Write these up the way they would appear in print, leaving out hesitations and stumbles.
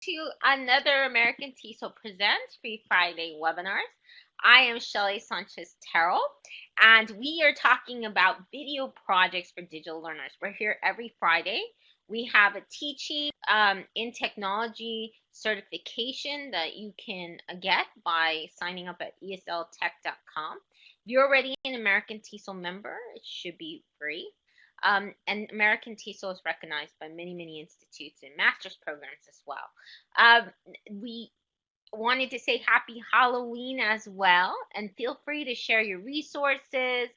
to another American TESOL Presents Free Friday webinars. I am Shelly Sanchez-Terrell, and we are talking about video projects for digital learners. We're here every Friday. We have a teaching in technology certification that you can get by signing up at esltech.com. If you're already an American TESOL member, it should be free. And American TESOL is recognized by many institutes and master's programs as well. We wanted to say happy Halloween as well, and feel free to share your resources,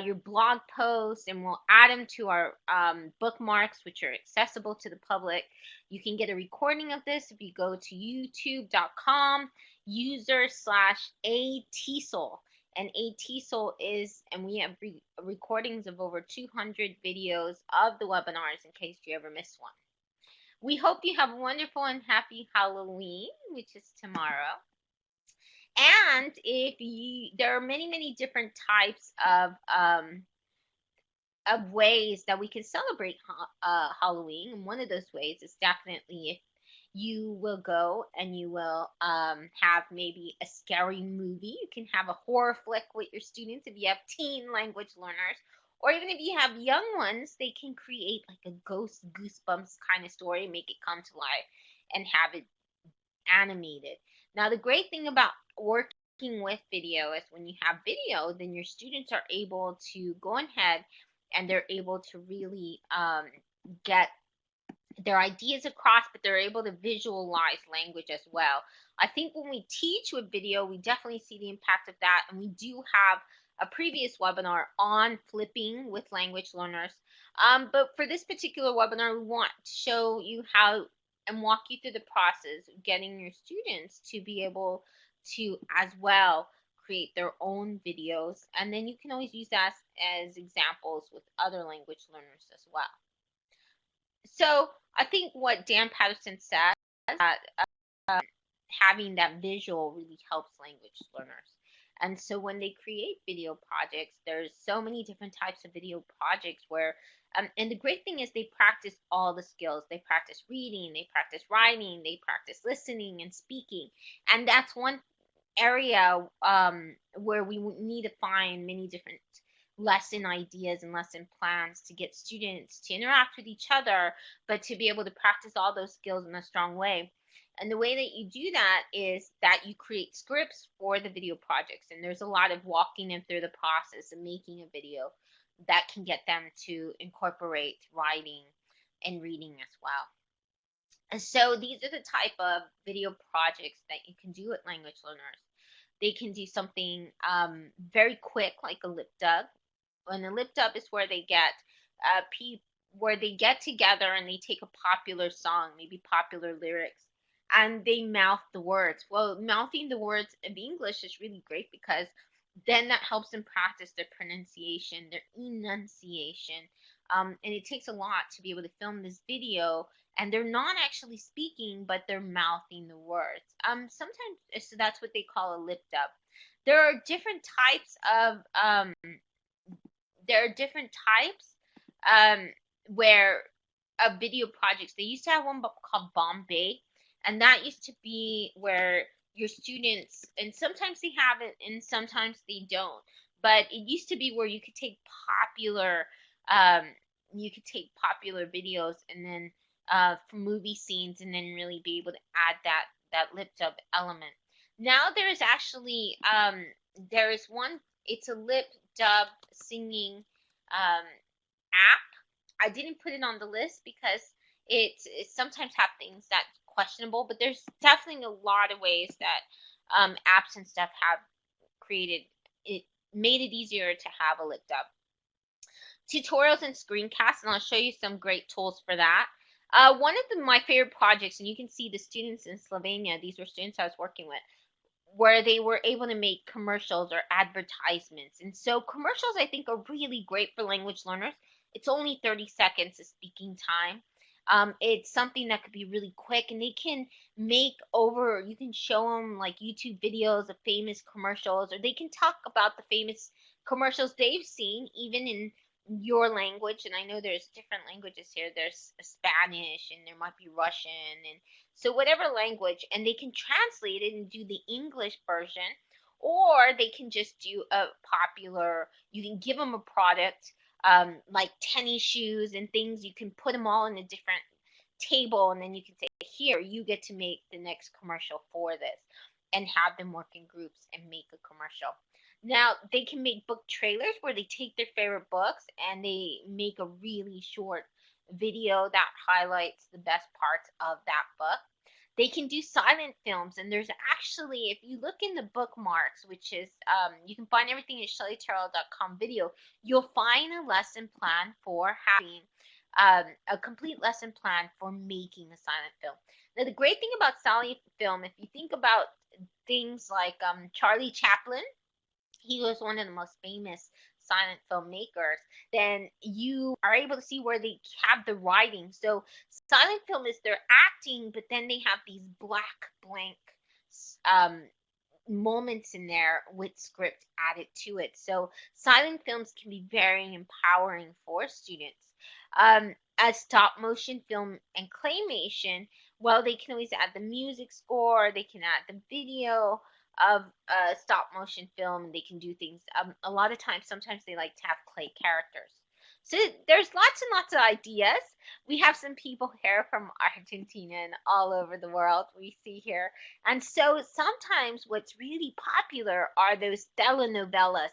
your blog posts, and we'll add them to our bookmarks, which are accessible to the public. You can get a recording of this if you go to youtube.com user/ATESOL. And ATESOL is, and we have recordings of over 200 videos of the webinars in case you ever miss one. We hope you have a wonderful and happy Halloween, which is tomorrow. And there are many different types of ways that we can celebrate Halloween. And one of those ways is definitely if you will go and you will have maybe a scary movie. You can have a horror flick with your students if you have teen language learners. Or even if you have young ones, they can create like a ghost goosebumps kind of story, make it come to life, and have it animated. Now, the great thing about working with video is when you have video, then your students are able to go ahead and they're able to really get their ideas across, but they're able to visualize language as well. I think when we teach with video, we definitely see the impact of that, and we do have a previous webinar on flipping with language learners. But for this particular webinar, we want to show you how and walk you through the process of getting your students to be able to as well create their own videos, and then you can always use that as examples with other language learners as well. So I think what Dan Patterson said is that having that visual really helps language learners. And so when they create video projects, there's so many different types of video projects where, and the great thing is they practice all the skills. They practice reading, they practice writing, they practice listening and speaking. And that's one area where we need to find many different lesson ideas and lesson plans to get students to interact with each other, but to be able to practice all those skills in a strong way. And the way that you do that is that you create scripts for the video projects. And there's a lot of walking them through the process of making a video that can get them to incorporate writing and reading as well. And so these are the type of video projects that you can do with language learners. They can do something very quick, like a lip dub. And a lip dub is where they get together and they take a popular song, maybe popular lyrics, and they mouth the words. Well, mouthing the words of English is really great because then that helps them practice their pronunciation, their enunciation. And it takes a lot to be able to film this video, and they're not actually speaking, but they're mouthing the words. Sometimes, so that's what they call a lip dub. There are different types of where video projects. They used to have one called Bombay, and that used to be where your students, and sometimes they have it and sometimes they don't, but it used to be where you could take popular videos and then for movie scenes, and then really be able to add that lip dub element. Now there's actually there is one, it's a lip dub singing app. I didn't put it on the list because it sometimes have things that questionable, but there's definitely a lot of ways that apps and stuff have made it easier to have a lip dub. Tutorials and screencasts, and I'll show you some great tools for that. One of my favorite projects, and you can see the students in Slovenia, these were students I was working with, where they were able to make commercials or advertisements. And so commercials, I think, are really great for language learners. It's only 30 seconds of speaking time. It's something that could be really quick, and they can you can show them like YouTube videos of famous commercials, or they can talk about the famous commercials they've seen, even in your language, and I know there's different languages here. There's Spanish, and there might be Russian, and so whatever language, and they can translate it and do the English version, or they can just do a popular. You can give them a product, like tennis shoes and things. You can put them all in a different table, and then you can say, here, you get to make the next commercial for this, and have them work in groups and make a commercial. Now, they can make book trailers where they take their favorite books and they make a really short video that highlights the best parts of that book. They can do silent films, and there's actually, if you look in the bookmarks, which is, you can find everything at shellyterrell.com video, you'll find a lesson plan for having a complete lesson plan for making a silent film. Now, the great thing about silent film, if you think about things like Charlie Chaplin, he was one of the most famous silent filmmakers, then you are able to see where they have the writing. So silent film is their acting, but then they have these black blank moments in there with script added to it. So silent films can be very empowering for students. As stop motion film and claymation, well, they can always add the music score, they can add the video of stop motion film, and they can do things. A lot of times, sometimes they like to have clay characters. So there's lots and lots of ideas. We have some people here from Argentina and all over the world we see here. And so sometimes what's really popular are those telenovelas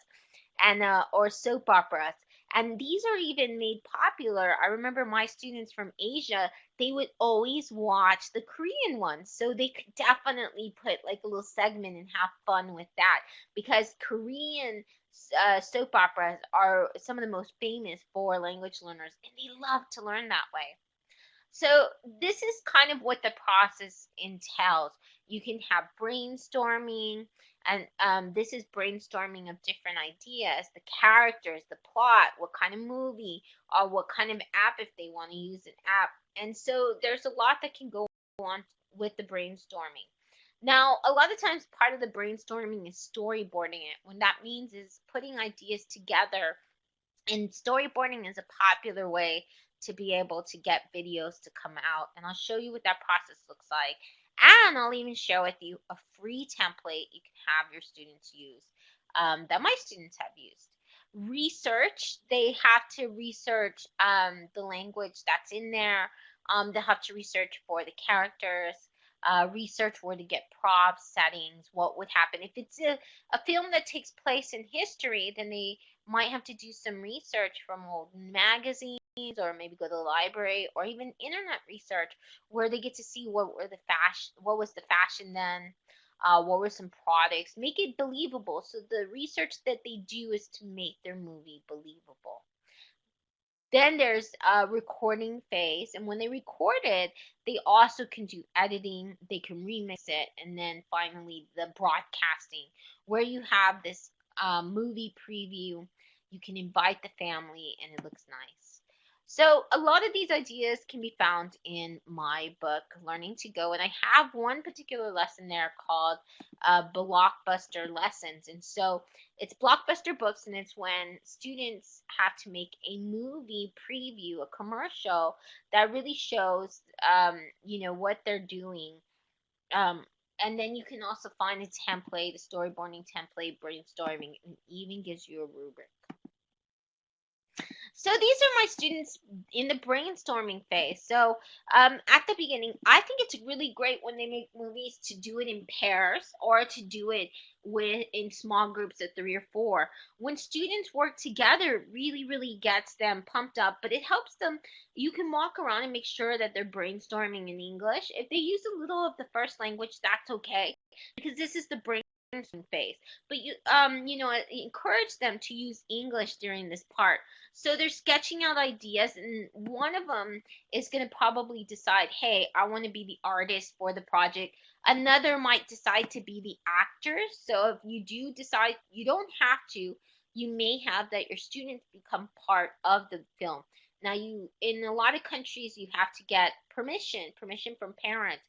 and or soap operas. And these are even made popular. I remember my students from Asia, they would always watch the Korean ones. So they could definitely put like a little segment and have fun with that, because Korean soap operas are some of the most famous for language learners, and they love to learn that way. So this is kind of what the process entails. You can have brainstorming, and this is brainstorming of different ideas, the characters, the plot, what kind of movie, or what kind of app if they want to use an app. And so there's a lot that can go on with the brainstorming. Now, a lot of times part of the brainstorming is storyboarding it. What that means is putting ideas together, and storyboarding is a popular way to be able to get videos to come out. And I'll show you what that process looks like. And I'll even share with you a free template you can have your students use, that my students have used. Research, they have to research the language that's in there. They have to research for the characters, research where to get props, settings, what would happen. If it's a film that takes place in history, then they might have to do some research from old magazines, or maybe go to the library, or even internet research, where they get to see what was the fashion then, what were some products, make it believable. So the research that they do is to make their movie believable. Then there's a recording phase, and when they record it, they also can do editing, they can remix it, and then finally the broadcasting, where you have this movie preview. You can invite the family, and it looks nice. So a lot of these ideas can be found in my book, Learning to Go, and I have one particular lesson there called Blockbuster Lessons. And so it's Blockbuster books, and it's when students have to make a movie preview, a commercial that really shows, what they're doing. And then you can also find a template, a storyboarding template, brainstorming, and even gives you a rubric. So these are my students in the brainstorming phase. So at the beginning, I think it's really great when they make movies to do it in pairs, or to do it in small groups of 3 or 4. When students work together, it really, really gets them pumped up, but it helps them. You can walk around and make sure that they're brainstorming in English. If they use a little of the first language, that's okay, because this is the brainstorming phase. But encourage them to use English during this part. So they're sketching out ideas, and one of them is going to probably decide, hey, I want to be the artist for the project. Another might decide to be the actors. So if you do decide, you don't have to, you may have that your students become part of the film. Now, in a lot of countries, you have to get permission from parents,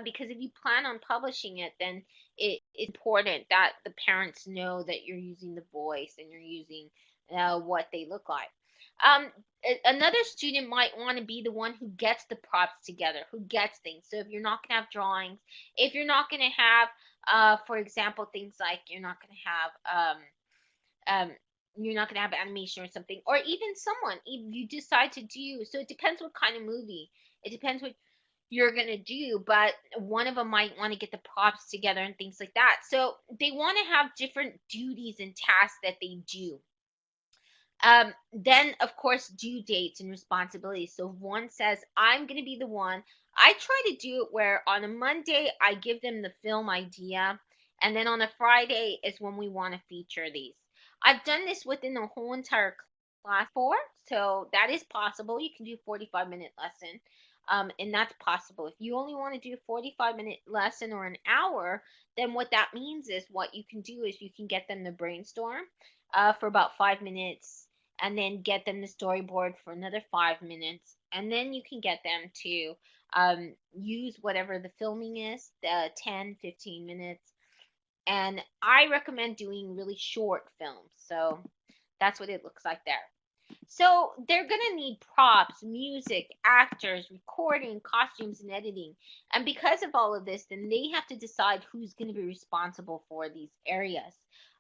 because if you plan on publishing it, then it's important that the parents know that you're using the voice and you're using what they look like. Um, Another student might want to be the one who gets the props together, who gets things. So if you're not going to have drawings, if you're not going to have, for example, things like you're not going to have, you're not going to have animation or something, or even someone you decide to do. So it depends what kind of movie. It depends what you're going to do, but one of them might want to get the props together and things like that. So they want to have different duties and tasks that they do. Then, of course, due dates and responsibilities. So if one says, I'm going to be the one, I try to do it where on a Monday, I give them the film idea. And then on a Friday is when we want to feature these. I've done this within the whole entire class before. So that is possible. You can do 45-minute lesson. And that's possible. If you only want to do a 45-minute lesson or an hour, then what that means is what you can do is you can get them to brainstorm for about 5 minutes, and then get them the storyboard for another 5 minutes, and then you can get them to use whatever the filming is, the 10-15 minutes. And I recommend doing really short films. So that's what it looks like there. So they're going to need props, music, actors, recording, costumes, and editing. And because of all of this, then they have to decide who's going to be responsible for these areas.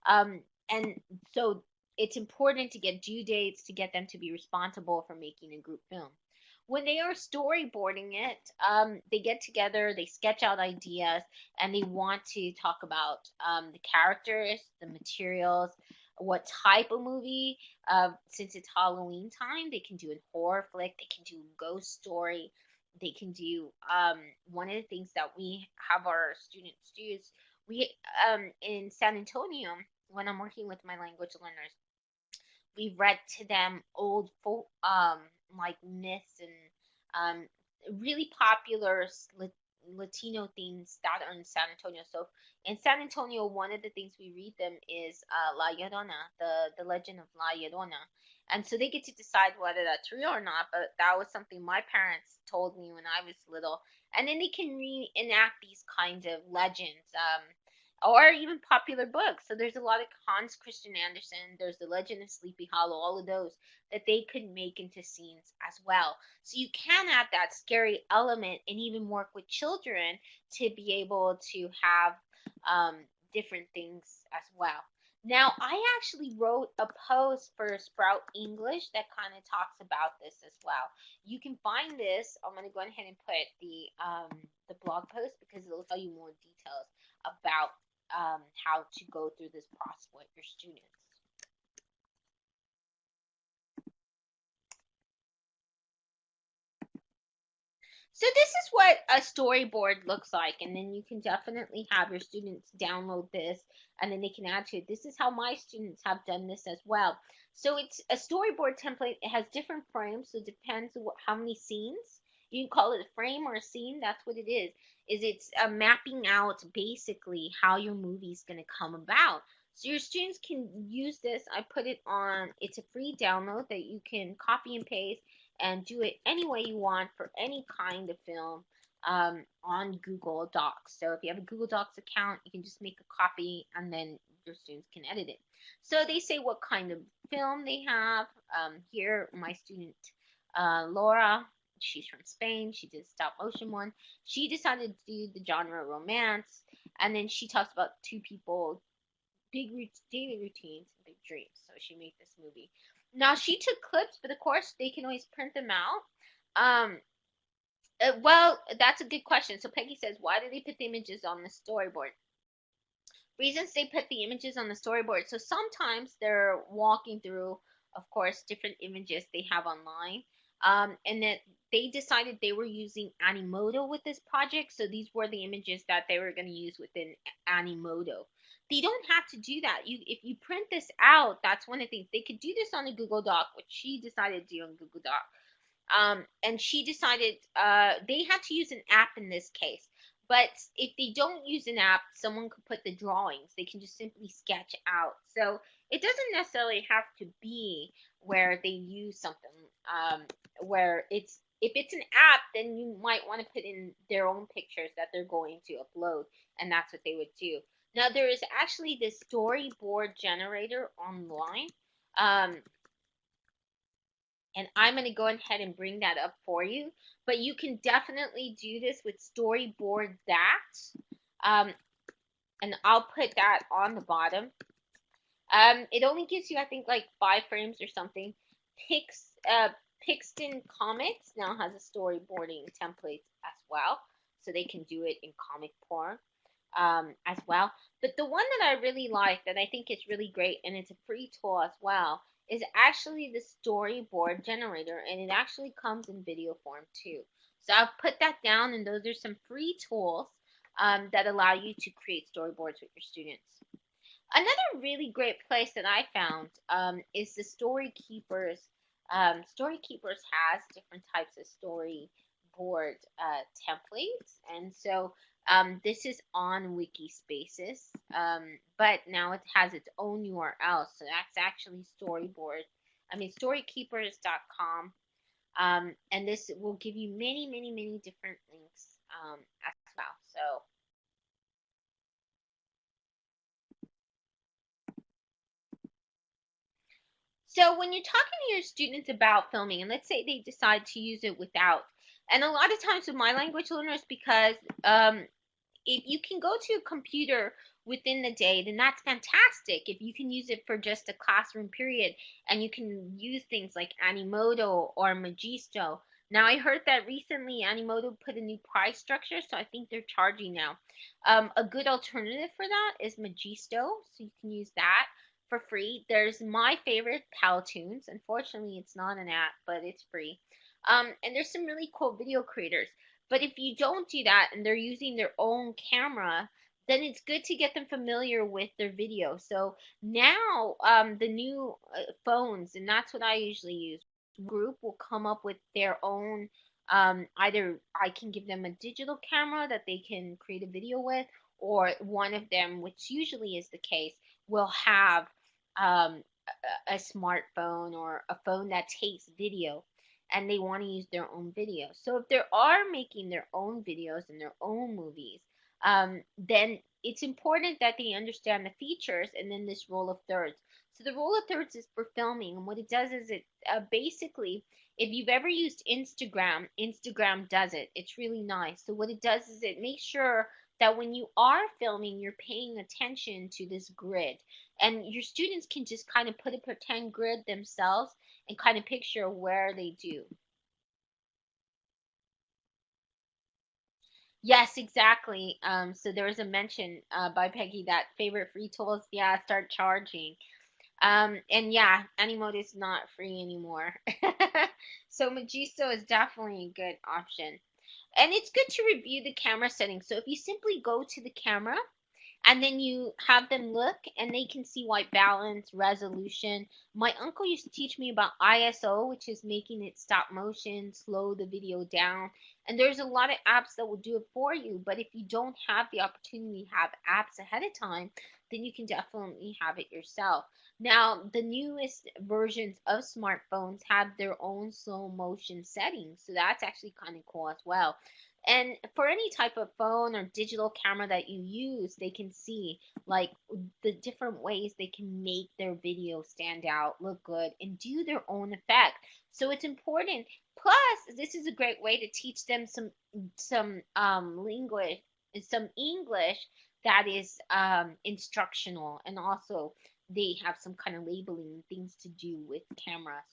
And so it's important to get due dates to get them to be responsible for making a group film. When they are storyboarding it, they get together, they sketch out ideas, and they want to talk about the characters, the materials, what type of movie. Since it's Halloween time, they can do a horror flick, they can do a ghost story, they can do one of the things that we have our students do is we in San Antonio, when I'm working with my language learners, we read to them old folk like myths and really popular Latino things that are in San Antonio. So in San Antonio, one of the things we read them is La Llorona, the legend of La Llorona. And so they get to decide whether that's real or not, but that was something my parents told me when I was little. And then they can reenact these kinds of legends. Or even popular books. So there's a lot of Hans Christian Andersen, there's The Legend of Sleepy Hollow, all of those that they could make into scenes as well. So you can add that scary element and even work with children to be able to have different things as well. Now, I actually wrote a post for Sprout English that kind of talks about this as well. You can find this. I'm going to go ahead and put the blog post because it'll tell you more details about how to go through this process with your students. So this is what a storyboard looks like, and then you can definitely have your students download this, and then they can add to it. This is how my students have done this as well. So it's a storyboard template. It has different frames, so it depends on how many scenes. You can call it a frame or a scene. That's what it is. It's mapping out basically how your movie is going to come about. So your students can use this. I put it on. It's a free download that you can copy and paste and do it any way you want for any kind of film on Google Docs. So if you have a Google Docs account, you can just make a copy and then your students can edit it. So they say what kind of film they have. Here, my student Laura, she's from Spain. She did a stop motion one. She decided to do the genre romance, and then she talks about two people, big daily routines, and big dreams. So she made this movie. Now she took clips, but of course they can always print them out. Well, that's a good question. So Peggy says, why do they put the images on the storyboard? Reasons they put the images on the storyboard. So sometimes they're walking through, of course, different images they have online. And that they decided they were using Animoto with this project. So these were the images that they were going to use within Animoto. They don't have to do that. If you print this out, that's one of the things. They could do this on a Google Doc, which she decided to do on Google Doc. And she decided they had to use an app in this case. But if they don't use an app, someone could put the drawings. They can just simply sketch out. So it doesn't necessarily have to be where they use something where if it's an app, then you might want to put in their own pictures that they're going to upload, and that's what they would do. Now, there is actually this Storyboard Generator online. And I'm going to go ahead and bring that up for you. But you can definitely do this with Storyboard That. And I'll put that on the bottom. It only gives you, I think, like 5 frames or something. Pixton Comics now has a storyboarding template as well, so they can do it in comic form as well. But the one that I really like, that I think is really great, and it's a free tool as well, is actually the Storyboard Generator, and it actually comes in video form too. So I'll put that down, and those are some free tools that allow you to create storyboards with your students. Another really great place that I found is the Story Keepers. Story Keepers has different types of storyboard templates, and so this is on Wikispaces, but now it has its own URL, so that's actually storykeepers.com, and this will give you many, many, many different links as well. So when you're talking to your students about filming, and let's say they decide to use it without, and a lot of times with my language learners, because if you can go to a computer within the day, then that's fantastic. If you can use it for just a classroom period, and you can use things like Animoto or Magisto. Now, I heard that recently Animoto put a new price structure, so I think they're charging now. A good alternative for that is Magisto, so you can use that for free. There's my favorite, Powtoons. Unfortunately, it's not an app, but it's free. And there's some really cool video creators. But if you don't do that and they're using their own camera, then it's good to get them familiar with their video. So now the new phones, and that's what I usually use, group will come up with their own. Either I can give them a digital camera that they can create a video with, or one of them, which usually is the case, will have a smartphone or a phone that takes video, and they want to use their own video. So if they are making their own videos and their own movies, then it's important that they understand the features and then this rule of thirds. So the rule of thirds is for filming, and what it does is it basically, if you've ever used Instagram, Instagram does it. It's really nice. So what it does is it makes sure that when you are filming, you're paying attention to this grid. And your students can just kind of put a pretend grid themselves and kind of picture where they do. Yes, exactly. So there was a mention by Peggy that favorite free tools, yeah, start charging. And yeah, Animoto is not free anymore. So Magisto is definitely a good option. And it's good to review the camera settings. So if you simply go to the camera and then you have them look and they can see white balance, resolution. My uncle used to teach me about ISO, which is making it stop motion, slow the video down. And there's a lot of apps that will do it for you. But if you don't have the opportunity to have apps ahead of time, then you can definitely have it yourself. Now, the newest versions of smartphones have their own slow motion settings. So that's actually kind of cool as well. And for any type of phone or digital camera that you use, they can see like the different ways they can make their video stand out, look good, and do their own effect. So it's important. Plus, this is a great way to teach them some linguage, some English that is instructional, and also they have some kind of labeling things to do with cameras.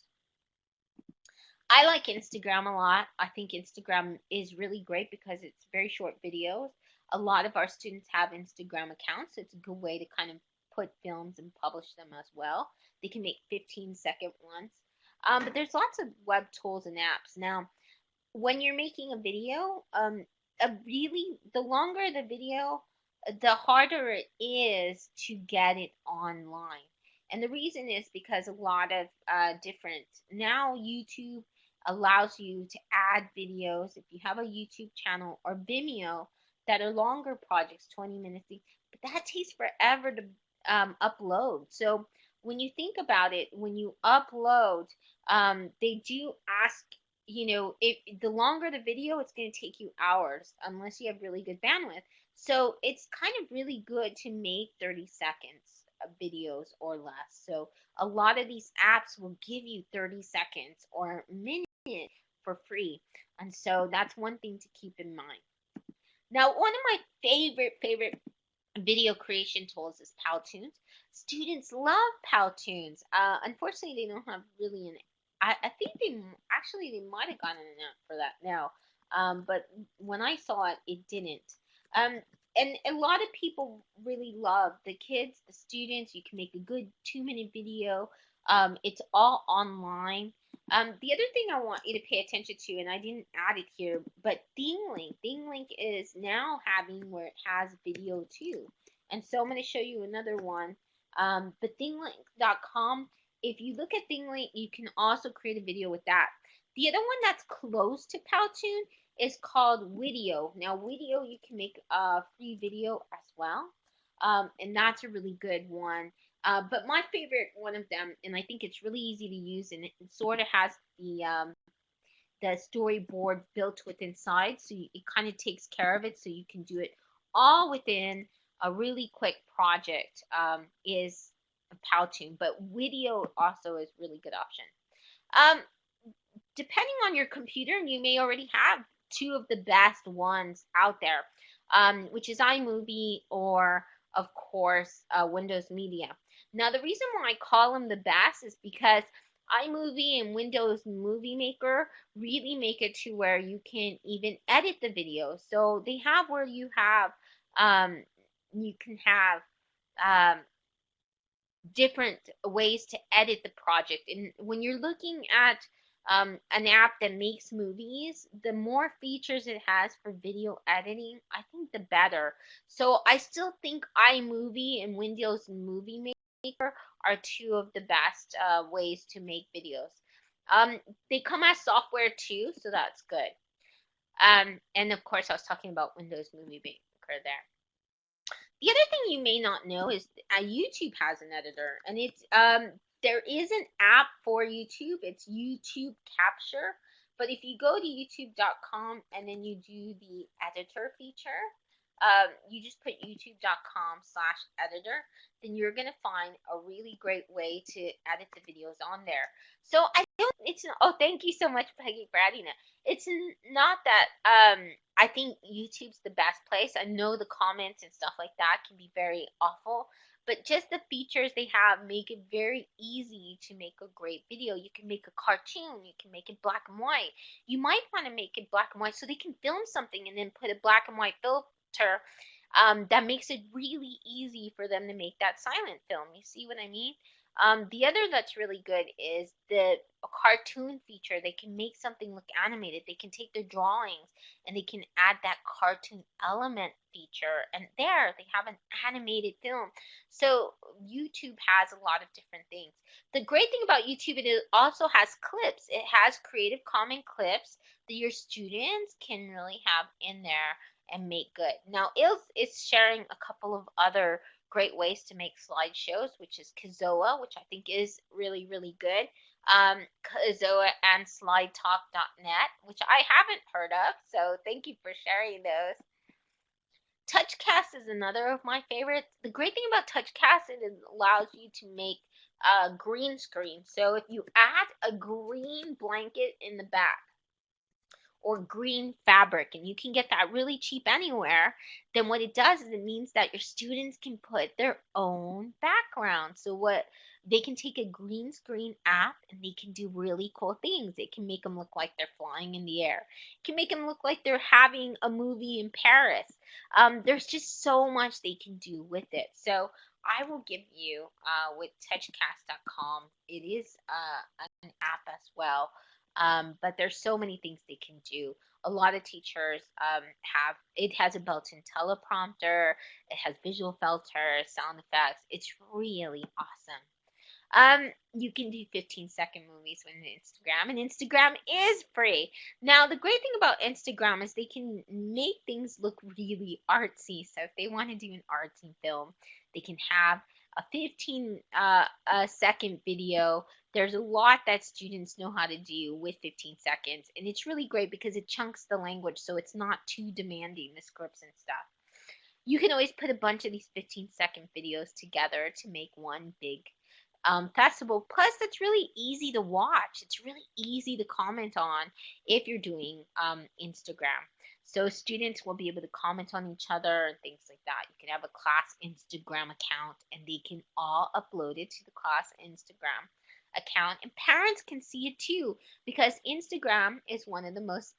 I like Instagram a lot. I think Instagram is really great because it's very short videos. A lot of our students have Instagram accounts, so it's a good way to kind of put films and publish them as well. They can make 15-second ones. But there's lots of web tools and apps. Now, when you're making a video, the longer the video, the harder it is to get it online. And the reason is because a lot of different, now YouTube allows you to add videos if you have a YouTube channel or Vimeo that are longer projects, 20 minutes, but that takes forever to upload. So when you think about it, when you upload, they do ask, if the longer the video, it's going to take you hours unless you have really good bandwidth. So it's kind of really good to make 30 seconds videos or less. So a lot of these apps will give you 30 seconds or a minute for free. And so that's one thing to keep in mind. Now, one of my favorite video creation tools is Powtoons. Students love Powtoons. Unfortunately, they don't have really an. I think they might have gotten an app for that now, but when I saw it, it didn't. Um, and a lot of people really love the kids, the students. You can make a good 2-minute video. It's all online. The other thing I want you to pay attention to, and I didn't add it here, but ThingLink is now having where it has video too. And so I'm going to show you another one. But thinglink.com, if you look at ThingLink, you can also create a video with that. The other one that's close to Powtoon is called Video. Now, Video, you can make a free video as well. And that's a really good one. But my favorite one of them, and I think it's really easy to use, and it sort of has the storyboard built within inside, so it kind of takes care of it, so you can do it all within a really quick project. Is a Powtoon, but Video also is a really good option. Depending on your computer, you may already have two of the best ones out there, which is iMovie or, of course, Windows Media. Now, the reason why I call them the best is because iMovie and Windows Movie Maker really make it to where you can even edit the video. So they have where you can have different ways to edit the project. And when you're looking at an app that makes movies, the more features it has for video editing, I think the better. So I still think iMovie and Windows Movie Maker are two of the best ways to make videos. They come as software too, so that's good. And of course, I was talking about Windows Movie Maker there. The other thing you may not know is YouTube has an editor, and it's there is an app for YouTube. It's YouTube Capture. But if you go to youtube.com and then you do the editor feature, you just put youtube.com/editor, then you're going to find a really great way to edit the videos on there. So thank you so much, Peggy, for adding it. It's not that I think YouTube's the best place. I know the comments and stuff like that can be very awful, but just the features they have make it very easy to make a great video. You can make a cartoon, you can make it black and white. You might want to make it black and white so they can film something and then put a black and white filter that makes it really easy for them to make that silent film. You see what I mean? The other that's really good is the cartoon feature. They can make something look animated. They can take their drawings and they can add that cartoon element feature. And there they have an animated film. So YouTube has a lot of different things. The great thing about YouTube, it also has clips. It has Creative Commons clips that your students can really have in there and make good. Now, it's sharing a couple of other great ways to make slideshows, which is Kazoa, which I think is really, really good. Kazoa and SlideTalk.net, which I haven't heard of, so thank you for sharing those. Touchcast is another of my favorites. The great thing about Touchcast is it allows you to make a green screen. So if you add a green blanket in the back, or green fabric, and you can get that really cheap anywhere, then what it does is it means that your students can put their own background. So what they can take a green screen app and they can do really cool things. It can make them look like they're flying in the air. It can make them look like they're having a movie in Paris. There's just so much they can do with it. So I will give you with Touchcast.com. It is an app as well. But there's so many things they can do. A lot of teachers it has a built-in teleprompter, it has visual filters, sound effects. It's really awesome. You can do 15-second movies with Instagram, and Instagram is free. Now, the great thing about Instagram is they can make things look really artsy. So if they want to do an artsy film, they can have a 15-second video. There's a lot that students know how to do with 15 seconds, and it's really great because it chunks the language, so it's not too demanding, the scripts and stuff. you can always put a bunch of these 15-second videos together to make one big festival. Plus, it's really easy to watch. It's really easy to comment on if you're doing Instagram. So students will be able to comment on each other and things like that. You can have a class Instagram account and they can all upload it to the class Instagram account. And parents can see it too because Instagram is one of the most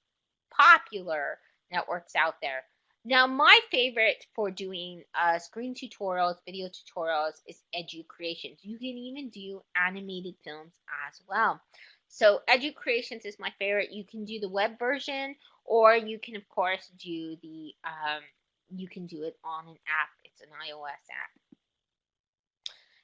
popular networks out there. Now, my favorite for doing screen tutorials, video tutorials is Edu Creations. You can even do animated films as well. So Edu Creations is my favorite. You can do the web version, or you can of course do the you can do it on an app. It's an iOS app.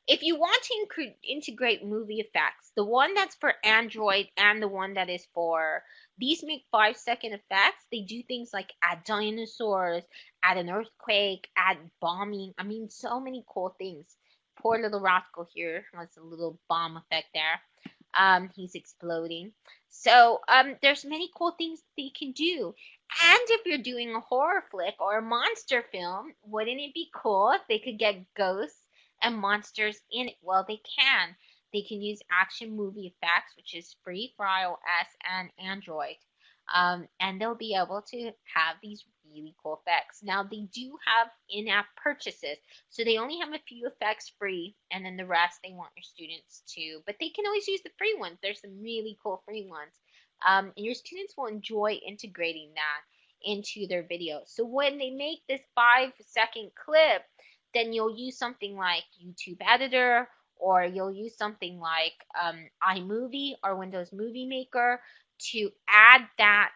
If you want to integrate movie effects, the one that's for Android and the one that is for, these make 5-second effects. They do things like add dinosaurs, add an earthquake, add bombing. I mean, so many cool things. Poor little Roscoe here has a little bomb effect there. He's exploding. So there's many cool things they can do. And if you're doing a horror flick or a monster film, wouldn't it be cool if they could get ghosts and monsters in it? Well, they can. They can use Action Movie Effects, which is free for iOS and Android. And they'll be able to have these really cool effects. Now, they do have in-app purchases, so they only have a few effects free, and then the rest they want your students to. But they can always use the free ones. There's some really cool free ones. And your students will enjoy integrating that into their videos. So when they make this 5-second clip, then you'll use something like YouTube Editor, or you'll use something like iMovie or Windows Movie Maker to add that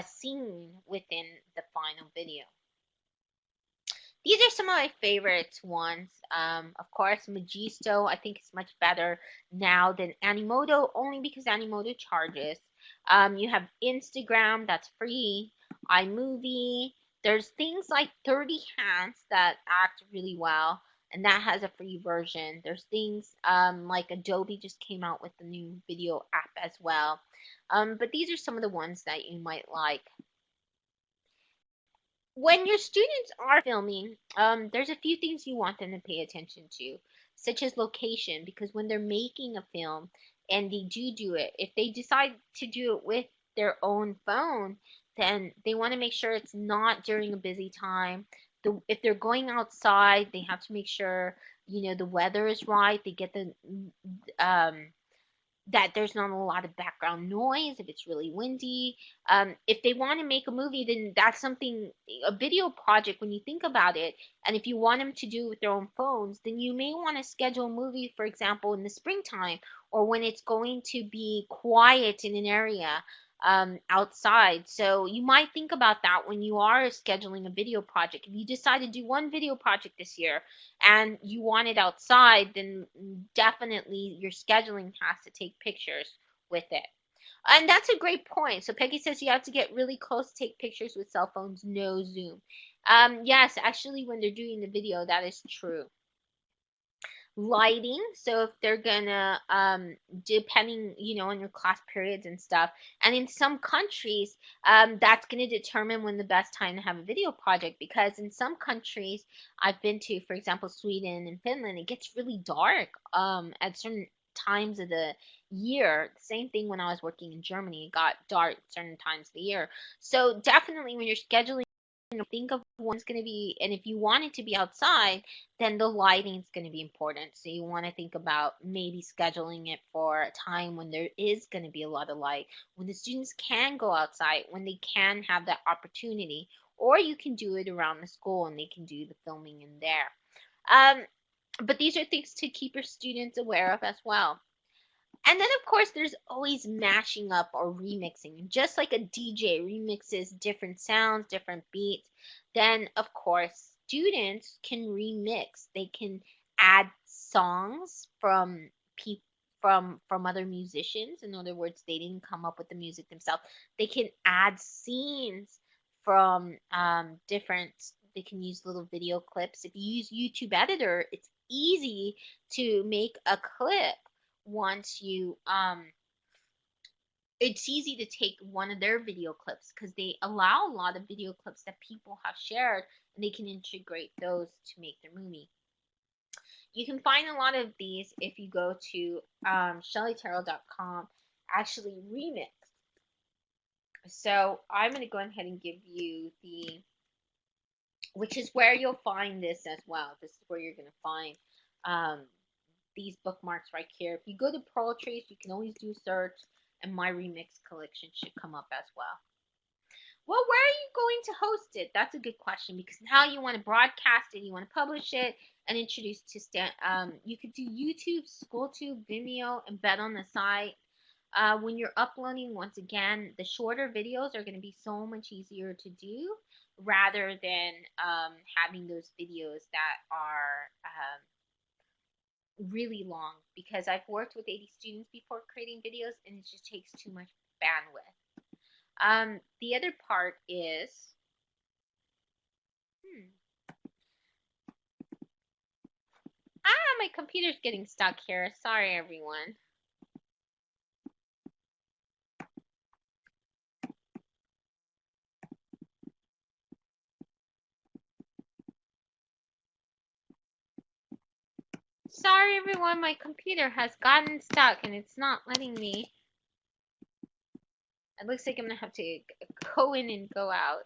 scene within the final video. These are some of my favorite ones. Of course, Magisto, I think is much better now than Animoto, only because Animoto charges. You have Instagram, that's free. iMovie. There's things like 30 Hands that act really well, and that has a free version. There's things like Adobe just came out with the new video app as well. But these are some of the ones that you might like. When your students are filming, there's a few things you want them to pay attention to, such as location, because when they're making a film and they do it, if they decide to do it with their own phone, then they want to make sure it's not during a busy time. If they're going outside, they have to make sure, the weather is right. They get that there's not a lot of background noise if it's really windy. If they want to make a movie, then that's something, a video project, when you think about it. And if you want them to do it with their own phones, then you may want to schedule a movie, for example, in the springtime, or when it's going to be quiet in an area outside. So you might think about that when you are scheduling a video project. If you decide to do one video project this year and you want it outside, then definitely your scheduling has to take pictures with it. And that's a great point. So Peggy says you have to get really close to take pictures with cell phones, no zoom. Yes, actually, when they're doing the video, that is true. Lighting, so if they're gonna depending on your class periods and stuff, and in some countries that's gonna determine when the best time to have a video project, because in some countries I've been to, for example, Sweden and Finland, it gets really dark at certain times of the year. Same thing when I was working in Germany, it got dark at certain times of the year. So definitely when you're scheduling, think of what's going to be, and if you want it to be outside, then the lighting is going to be important. So you want to think about maybe scheduling it for a time when there is going to be a lot of light, when the students can go outside, when they can have that opportunity, or you can do it around the school and they can do the filming in there. But these are things to keep your students aware of as well. And then, of course, there's always mashing up or remixing. Just like a DJ remixes different sounds, different beats, then, of course, students can remix. They can add songs from other musicians. In other words, they didn't come up with the music themselves. They can add scenes from different. They can use little video clips. If you use YouTube Editor, it's easy to make a clip once you it's easy to take one of their video clips because they allow a lot of video clips that people have shared, and they can integrate those to make their movie. You can find a lot of these if you go to shellyterrell.com, actually remix. So I'm going to go ahead and give you the, which is where you'll find this as well. This is where you're going to find these bookmarks right here. If you go to Pearl Trace, you can always do search, and my remix collection should come up as well. Well, where are you going to host it? That's a good question, because now you want to broadcast it, you want to publish it, and introduce to you could do YouTube, SchoolTube, Vimeo, embed on the site. When you're uploading, once again, the shorter videos are going to be so much easier to do rather than having those videos that are really long, because I've worked with 80 students before creating videos, and it just takes too much bandwidth. The other part is, my computer's getting stuck here. Sorry, everyone. Sorry, everyone. My computer has gotten stuck, and it's not letting me. It looks like I'm going to have to go in and go out.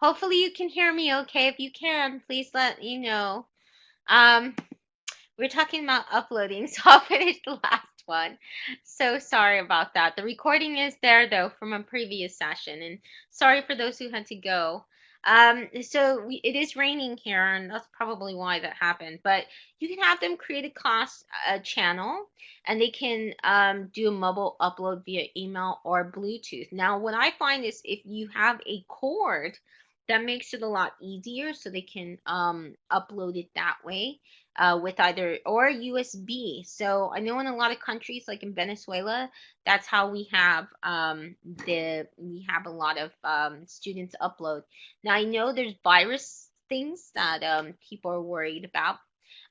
Hopefully you can hear me okay. If you can, please let me know. Um, we're talking about uploading, so I'll finish the last one. So sorry about that. The recording is there though from a previous session, and sorry for those who had to go. It is raining here, and that's probably why that happened. But you can have them create a class channel, and they can do a mobile upload via email or Bluetooth. Now, what I find is if you have a cord, that makes it a lot easier, so they can upload it that way with either or USB. So I know in a lot of countries, like in Venezuela, that's how we have a lot of students upload. Now I know there's virus things that people are worried about.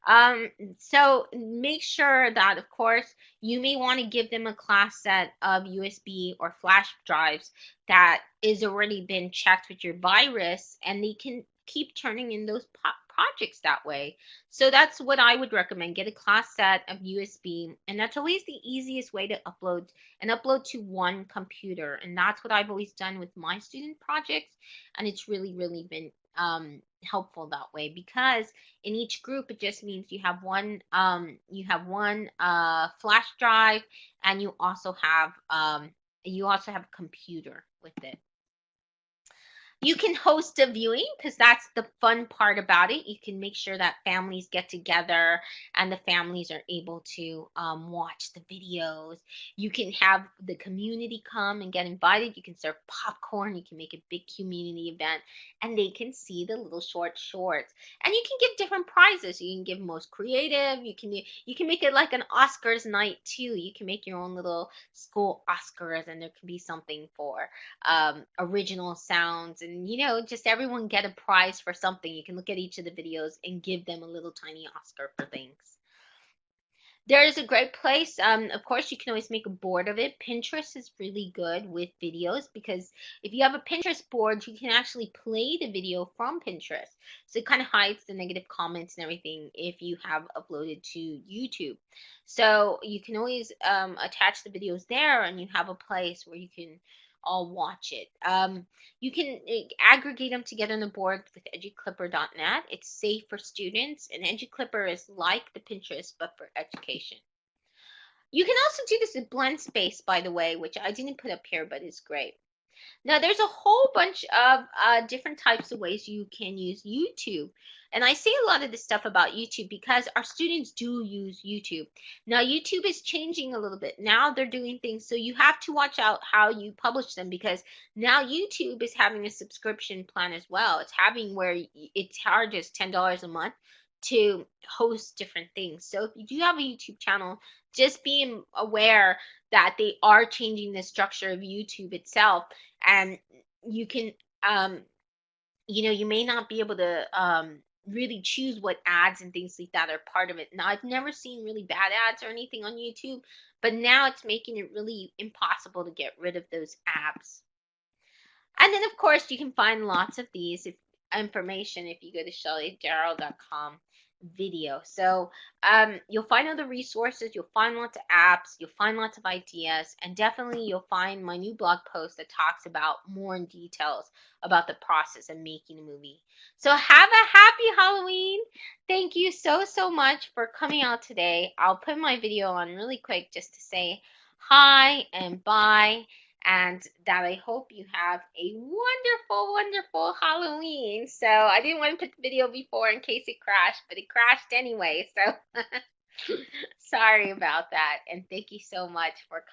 Um, so make sure that, of course, you may want to give them a class set of USB or flash drives that is already been checked with your virus, and they can keep turning in those projects that way. So that's what I would recommend. Get a class set of USB, and that's always the easiest way to upload to one computer. And that's what I've always done with my student projects, and it's really, really been helpful that way, because in each group it just means you have one flash drive, and you also have a computer with it. You can host a viewing, because that's the fun part about it. You can make sure that families get together and the families are able to watch the videos. You can have the community come and get invited. You can serve popcorn. You can make a big community event, and they can see the little shorts. And you can give different prizes. You can give most creative. You can make it like an Oscars night too. You can make your own little school Oscars, and there can be something for original sounds, and just everyone get a prize for something. You can look at each of the videos and give them a little tiny Oscar for things. There is a great place. Of course, you can always make a board of it. Pinterest is really good with videos, because if you have a Pinterest board, you can actually play the video from Pinterest. So it kind of hides the negative comments and everything if you have uploaded to YouTube. So you can always attach the videos there, and you have a place where you can all watch it. You can aggregate them together on the board with educlipper.net. It's safe for students, and educlipper is like the Pinterest but for education. You can also do this with Blendspace, by the way, which I didn't put up here, but it's great. Now, there's a whole bunch of different types of ways you can use YouTube. And I say a lot of this stuff about YouTube because our students do use YouTube. Now, YouTube is changing a little bit. Now they're doing things, so you have to watch out how you publish them, because now YouTube is having a subscription plan as well. It's having where it charges $10 a month to host different things. So if you do have a YouTube channel, just be aware that they are changing the structure of YouTube itself, and you can you may not be able to really choose what ads and things like that are part of it. Now, I've never seen really bad ads or anything on YouTube, but now it's making it really impossible to get rid of those ads. And then, of course, you can find lots of these information if you go to ShellyDarrell.com video. So you'll find other resources, you'll find lots of apps, you'll find lots of ideas, and definitely you'll find my new blog post that talks about more in details about the process of making a movie. So have a happy Halloween. Thank you so much for coming out today. I'll put my video on really quick just to say hi and bye, and that I hope you have a wonderful Halloween. So I didn't want to put the video before in case it crashed, but it crashed anyway. So sorry about that. And thank you so much for coming.